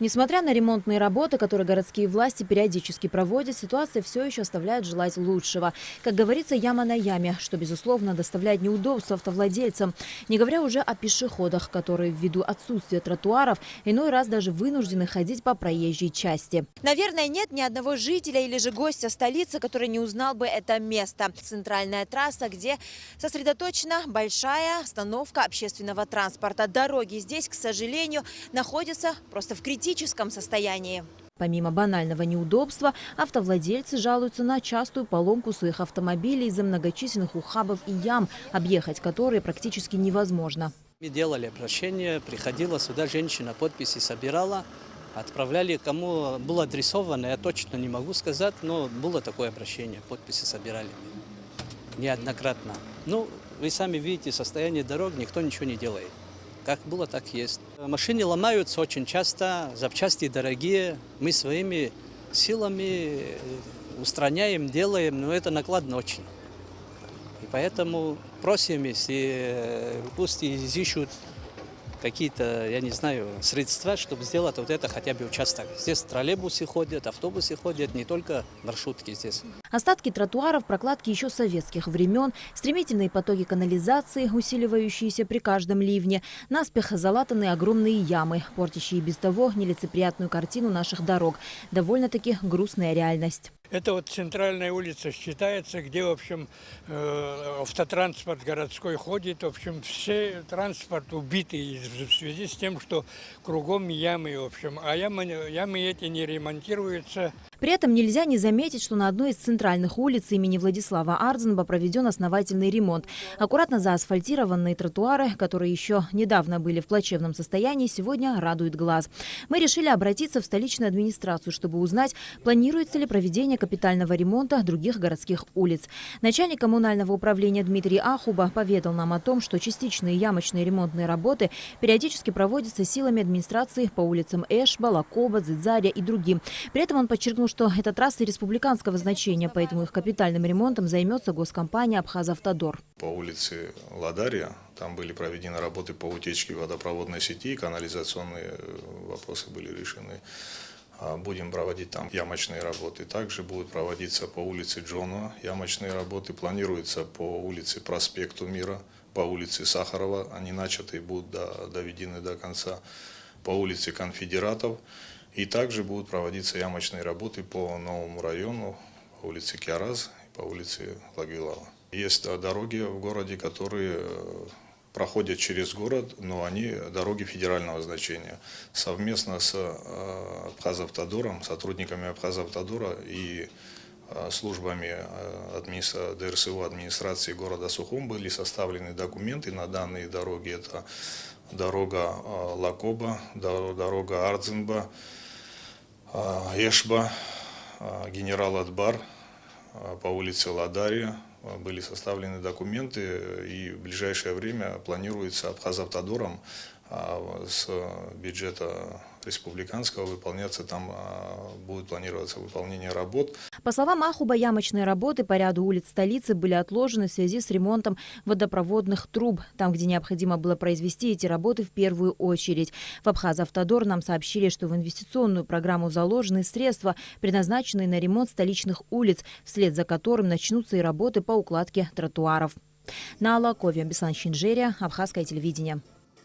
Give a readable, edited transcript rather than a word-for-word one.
Несмотря на ремонтные работы, которые городские власти периодически проводят, ситуация все еще оставляет желать лучшего. Как говорится, яма на яме, что, безусловно, доставляет неудобства автовладельцам. Не говоря уже о пешеходах, которые ввиду отсутствия тротуаров иной раз даже вынуждены ходить по проезжей части. Наверное, нет ни одного жителя или же гостя столицы, который не узнал бы это место. Центральная трасса, где сосредоточена большая остановка общественного транспорта. Дороги здесь, к сожалению, находятся просто в критическом состоянии. Помимо банального неудобства, автовладельцы жалуются на частую поломку своих автомобилей из-за многочисленных ухабов и ям, объехать которые практически невозможно. Мы делали обращение, приходила сюда женщина, подписи собирала, отправляли, кому было адресовано, я точно не могу сказать, но было такое обращение, подписи собирали неоднократно. Ну, вы сами видите состояние дорог, никто ничего не делает. Как было, так есть. Машины ломаются очень часто, запчасти дорогие. Мы своими силами устраняем, делаем, но это накладно очень. И поэтому просим, если пусть изыщут какие-то, я не знаю, средства, чтобы сделать вот это хотя бы участок. Здесь троллейбусы ходят, автобусы ходят, не только маршрутки здесь. Остатки тротуаров, прокладки еще советских времен, стремительные потоки канализации, усиливающиеся при каждом ливне, наспех залатанные огромные ямы, портящие без того нелицеприятную картину наших дорог. Довольно-таки грустная реальность. Это вот центральная улица считается, где, в общем, автотранспорт городской ходит. В общем, все транспорт убитый в связи с тем, что кругом ямы, в общем. А ямы эти не ремонтируются. При этом нельзя не заметить, что на одной из центральных улиц имени Владислава Ардзенба проведен основательный ремонт. Аккуратно заасфальтированные тротуары, которые еще недавно были в плачевном состоянии, сегодня радуют глаз. Мы решили обратиться в столичную администрацию, чтобы узнать, планируется ли проведение капитального ремонта других городских улиц. Начальник коммунального управления Дмитрий Ахуба поведал нам о том, что частичные ямочные ремонтные работы периодически проводятся силами администрации по улицам Эшба, Лакоба, Дзидзаря и другим. При этом он подчеркнул, что это трассы республиканского значения, поэтому их капитальным ремонтом займется госкомпания «Абхазавтодор». По улице Ладария там были проведены работы по утечке водопроводной сети, канализационные вопросы были решены. Будем проводить там ямочные работы. Также будут проводиться по улице Джонова ямочные работы. Планируется по улице Проспекту Мира, по улице Сахарова. Они начаты будут доведены до конца. По улице Конфедератов. И также будут проводиться ямочные работы по новому району, по улице Киараз и по улице Лагилава. Есть дороги в городе, которые проходят через город, но они дороги федерального значения. Совместно с Абхазавтодором, сотрудниками Абхазавтодора и службами ДРСУ администрации города Сухум были составлены документы на данные дороги. Это дорога Лакоба, дорога Ардзенба, Эшба, Генерал Адбар, по улице Ладария. Были составлены документы, и в ближайшее время планируется Абхазавтодором с бюджета республиканского выполняться, там будет планироваться выполнение работ. По словам Ахуба, ямочные работы по ряду улиц столицы были отложены в связи с ремонтом водопроводных труб, там, где необходимо было произвести эти работы в первую очередь. В Абхазавтодор нам сообщили, что в инвестиционную программу заложены средства, предназначенные на ремонт столичных улиц, вслед за которым начнутся и работы по укладке тротуаров. На Алакове, Беслан Шинжерия, Абхазское телевидение.